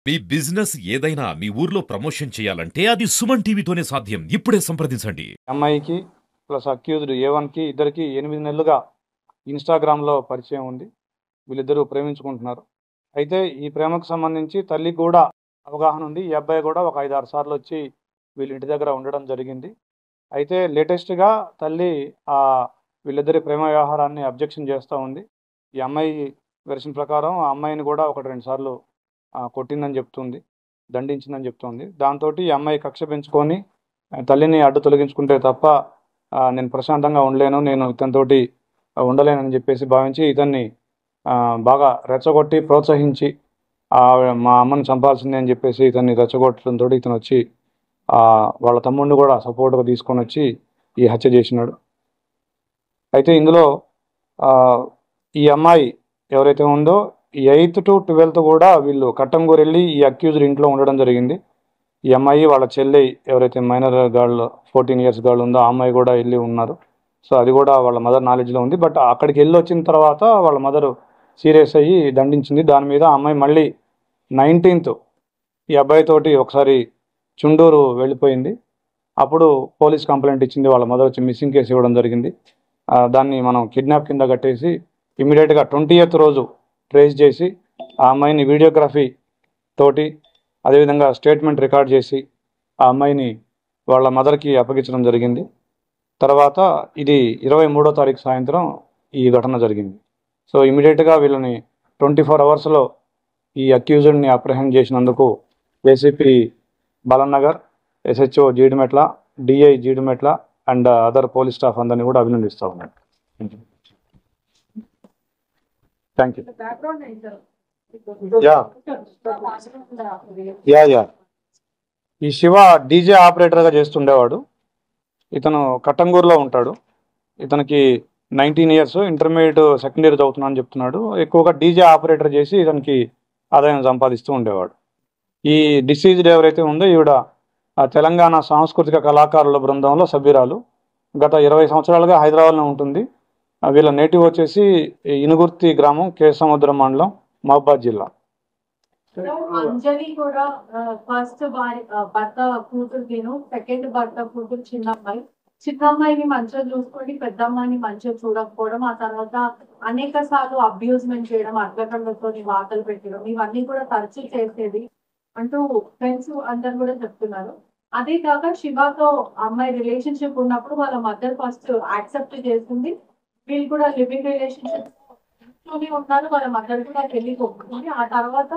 మీ business ఏదైనా మీ ఊర్లో promotion చేయాలంటే అది సుమన్ టీవీతోనే సాధ్యం. ఇప్పుడే సంప్రదించండి. అమ్మాయికి ప్లస్ అక్యూజ్డ్ A1కి ఇద్దరికి 8 నెలలుగా ఇన్స్టాగ్రామ్లో పరిచయం ఉంది. వీళ్ళిద్దరూ ప్రేమించుకుంటున్నారు. అయితే ఈ ప్రేమకు సంబంధించి తల్లికి కూడా అవగాహన ఉంది. ఈ అబ్బాయి కూడా ఒక 5-6 సార్లు వచ్చి వీళ్ళ ఇంటి దగ్గర ఉండడం జరిగింది. అయితే లేటెస్ట్గా తల్లి వీళ్ళిద్దరి ప్రేమ వ్యవహారాన్ని అబ్జెక్షన్ చేస్తూ ఉంది. ఈ అమ్మాయి వెర్షన్ ప్రకారం ఆ అమ్మాయిని కూడా 1-2 సార్లు కొట్టిందని చెప్తుంది, దండించిందని చెప్తుంది. దాంతో ఈ అమ్మాయి కక్ష పెంచుకొని తల్లిని అడ్డు తొలగించుకుంటే తప్ప నేను ప్రశాంతంగా ఉండలేను, నేను ఇతనితోటి ఉండలేనని చెప్పేసి భావించి ఇతన్ని బాగా రెచ్చగొట్టి ప్రోత్సహించి మా అమ్మని చంపాల్సిందే అని చెప్పేసి ఇతన్ని రెచ్చగొట్టడంతో ఇతను వచ్చి వాళ్ళ తమ్ముడిని కూడా సపోర్ట్గా తీసుకొని వచ్చి ఈ హత్య చేసినాడు. అయితే ఇందులో ఈ అమ్మాయి ఎవరైతే ఉందో 8th to 12th కూడా వీళ్ళు కట్టంగూరు వెళ్ళి ఈ అక్యూజ్డ్ ఇంట్లో ఉండడం జరిగింది. ఈ అమ్మాయి వాళ్ళ చెల్లి ఎవరైతే మైనర్ గర్ల్ 14 years గర్ల్ ఉందో ఆ అమ్మాయి కూడా వెళ్ళి ఉన్నారు. సో అది కూడా వాళ్ళ మదర్ నాలెడ్జ్లో ఉంది. బట్ అక్కడికి వెళ్ళి వచ్చిన తర్వాత వాళ్ళ మదర్ సీరియస్ అయ్యి దండించింది. దాని మీద ఆ అమ్మాయి మళ్ళీ 19th ఈ అబ్బాయితోటి ఒకసారి చుండూరు వెళ్ళిపోయింది. అప్పుడు పోలీస్ కంప్లైంట్ ఇచ్చింది. వాళ్ళ మదర్ వచ్చి మిస్సింగ్ కేసు ఇవ్వడం జరిగింది. దాన్ని మనం కిడ్నాప్ కింద కట్టేసి ఇమీడియట్గా 20th రోజు ట్రేస్ చేసి ఆ అమ్మాయిని వీడియోగ్రఫీ తోటి అదేవిధంగా స్టేట్మెంట్ రికార్డ్ చేసి ఆ అమ్మాయిని వాళ్ళ మదర్కి అప్పగించడం జరిగింది. తర్వాత ఇది 23వ తారీఖు సాయంత్రం ఈ ఘటన జరిగింది. సో ఇమీడియట్గా వీళ్ళని 24 hours ఈ అక్యూజ్డ్ని అప్రహెండ్ చేసినందుకు ACP Balanagar, SHO Jeedimetla, DI Jeedimetla and other police staff అందరినీ కూడా అభినందిస్తూ ఉన్నాను. Thank you. యా ఈ శివ డీజే ఆపరేటర్గా చేస్తుండేవాడు. ఇతను కట్టంగూరులో ఉంటాడు. ఇతనికి 19 years, ఇంటర్మీడియట్ సెకండ్ ఇయర్ చదువుతున్నా అని చెప్తున్నాడు. ఎక్కువగా డీజే ఆపరేటర్ చేసి ఇతనికి ఆదాయం సంపాదిస్తూ ఉండేవాడు. ఈ డిసీజ్డ్ ఎవరైతే ఉందో ఈవిడ తెలంగాణ సాంస్కృతిక కళాకారుల బృందంలో సభ్యురాలు. గత 20 సంవత్సరాలుగా హైదరాబాద్లో ఉంటుంది. వీళ్ళ నేటివ్ వచ్చేసి ఇనుగుర్తి గ్రామం, కేసముద్రం మండలం, మహబాద్ జిల్లా. అంజలి కూడా ఫస్ట్ భర్త కూతురు, సెకండ్ భర్త కూతురు చిన్నమ్మాయిని మంచిగా చూసుకొని పెద్దమ్మాయిని మంచిగా చూడకపోవడం, ఆ తర్వాత అనేక సార్లు అబ్యూజ్మెంట్ చేయడం, అడ్వకేట్లతో వార్తలు పెట్టడం, ఇవన్నీ కూడా తరచూ చేసేది అంటూ ఫ్రెండ్స్ అందరు కూడా చెప్తున్నారు. అదే కాక శివతో అమ్మాయి రిలేషన్షిప్ ఉన్నప్పుడు వాళ్ళ మదర్ ఫస్ట్ యాక్సెప్ట్ చేస్తుంది. వీళ్ళు కూడా లివింగ్ రిలేషన్షిప్ ఉన్నారు. వాళ్ళ మదర్ కూడా పెళ్లి ఒప్పుకుంది. ఆ తర్వాత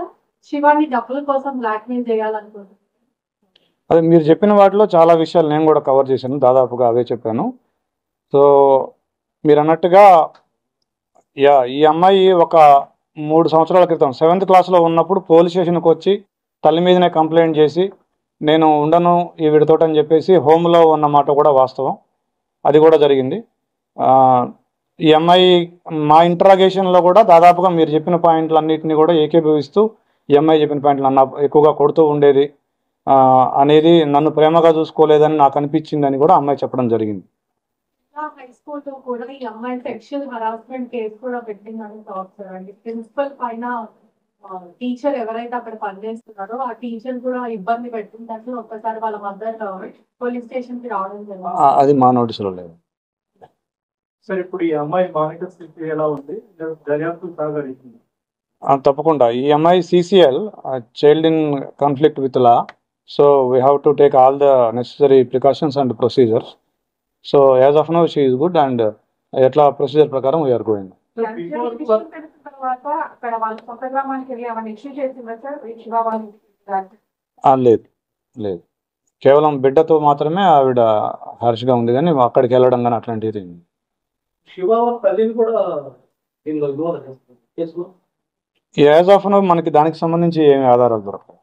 శివాని డబ్బుల కోసం బ్లాక్మెయిల్ చేయాలనుకుంటుంది. అదే మీరు చెప్పిన వాటిలో చాలా విషయాలు నేను కూడా కవర్ చేశాను, దాదాపుగా అవే చెప్పాను. సో మీరు అన్నట్టుగా ఈ అమ్మాయి ఒక 3 సంవత్సరాల క్రితం 7th క్లాస్లో ఉన్నప్పుడు పోలీస్ స్టేషన్కి వచ్చి తల్లి మీదనే కంప్లైంట్ చేసి నేను ఉండను ఈ వీడితోటి అని చెప్పేసి హోమ్లో ఉన్నమాట కూడా వాస్తవం. అది కూడా జరిగింది. ఈ అమ్మాయి మా ఇంటరాగేషన్లో కూడా దాదాపుగా మీరు చెప్పిన పాయింట్లన్నింటినీ కూడా ఏకీభవిస్తూ ఈ అమ్మాయి చెప్పిన పాయింట్లు నన్ను ఎక్కువగా కొడుతూ ఉండేది అనేది, నన్ను ప్రేమగా చూసుకోలేదని నాకు అనిపించింది అని కూడా అమ్మాయి చెప్పడం జరిగింది. హై స్కూల్ లో కూడా ఈ అమ్మాయి సెక్షువల్ హరాస్మెంట్ కేసు కూడా పెట్టిందని టాక్ అండి. ప్రిన్సిపల్ పైన టీచర్ ఎవరైతే అక్కడ పనిచేస్తున్నారో ఆ టీచర్ కూడా ఇబ్బంది పెట్టిందని ఒక్కసారి వాళ్ళ మదర్ పోలీస్ స్టేషన్ కి రావడం జరిగింది. అది మా నోటీసులో లేదు సార్. ఇప్పుడు ఈ అమ్మాయి మానసిక స్థితి ఎలా ఉంది, దర్యాప్తు సాగరిస్తుంది? తప్పకుండా. ఈ అమ్మాయి CCL, child in conflict with law. So we have to take all the necessary precautions and procedures. So as of now she is good and ఎట్లా ప్రొసీజర్ ప్రకారం వీఆర్ గోయింగ్. లేదు లేదు, కేవలం బిడ్డతో మాత్రమే ఆవిడ హర్ష్గా ఉంది, కానీ అక్కడికి వెళ్ళడం కానీ అట్లాంటిది. యాజ్ ఆఫ్ నౌ మనకి దానికి సంబంధించి ఏమి ఆధారాలు దొరకవు.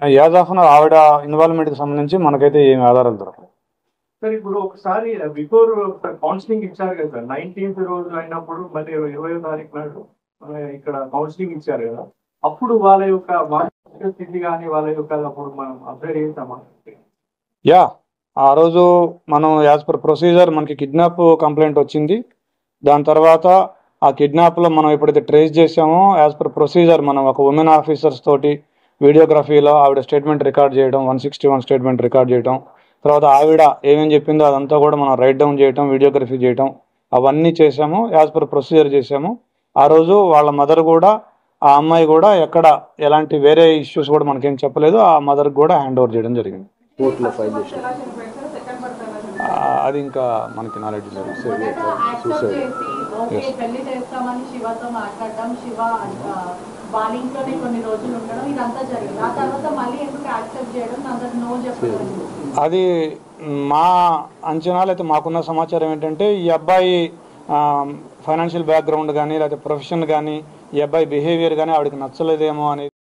యాజ్ ఆఫ్ నౌ ఆవిడ ఇన్వాల్వ్మెంట్కి సంబంధించి మనకైతే ఏమి ఆధారాలు దొరకవు. సార్ ఇప్పుడు ఒకసారి బిఫోర్ కౌన్సిలింగ్ ఇచ్చారు కదా సార్, 19th రోజు అయినప్పుడు మరి 20వ తారీఖు నాడు ఇక్కడ కౌన్సిలింగ్ ఇచ్చారు కదా, అప్పుడు వాళ్ళ యొక్క మానసిక స్థితి కానీ వాళ్ళ యొక్క అప్పుడు మనం అబ్జర్వ్ చేస్తామా? యా, ఆ రోజు మనం యాజ్ పర్ ప్రొసీజర్ మనకి కిడ్నాప్ కంప్లైంట్ వచ్చింది. దాని తర్వాత ఆ కిడ్నాప్లో మనం ఎప్పుడైతే ట్రేస్ చేసామో యాజ్ పర్ ప్రొసీజర్ మనం ఒక ఉమెన్ ఆఫీసర్స్ తోటి వీడియోగ్రఫీలో ఆవిడ స్టేట్మెంట్ రికార్డ్ చేయడం, 161 స్టేట్మెంట్ రికార్డ్ చేయడం, తర్వాత ఆవిడ ఏమేమి చెప్పిందో అదంతా కూడా మనం రైట్ డౌన్ చేయడం, వీడియోగ్రఫీ చేయడం, అవన్నీ చేసాము. యాజ్ పర్ ప్రొసీజర్ చేసాము. ఆ రోజు వాళ్ళ మదర్ కూడా, ఆ అమ్మాయి కూడా ఎక్కడ ఎలాంటి వేరే ఇష్యూస్ కూడా మనకేం చెప్పలేదు. ఆ మదర్కి కూడా హ్యాండ్ ఓవర్ చేయడం జరిగింది. కోర్టులో ఫైల్ చేసిన అది ఇంకా మనకి నాలెడ్జ్ లేదు. పెళ్లి చేస్తామని శివతో మాట్లాడడం, శివ బాలింగ్లోనే కొన్ని రోజులు ఉండడం, ఇదంతా జరిగింది. ఆ తర్వాత మళ్ళీ ఎందుకు యాక్సెప్ట్ చేయడం, అందరికి నో చెప్పడం? అది మా అంచనాలు అయితే మాకున్న సమాచారం ఏంటంటే ఈ అబ్బాయి ఫైనాన్షియల్ బ్యాక్గ్రౌండ్ కానీ లేకపోతే ప్రొఫెషన్ కానీ ఈ అబ్బాయి బిహేవియర్ కానీ ఆవిడకి నచ్చలేదేమో అనేది.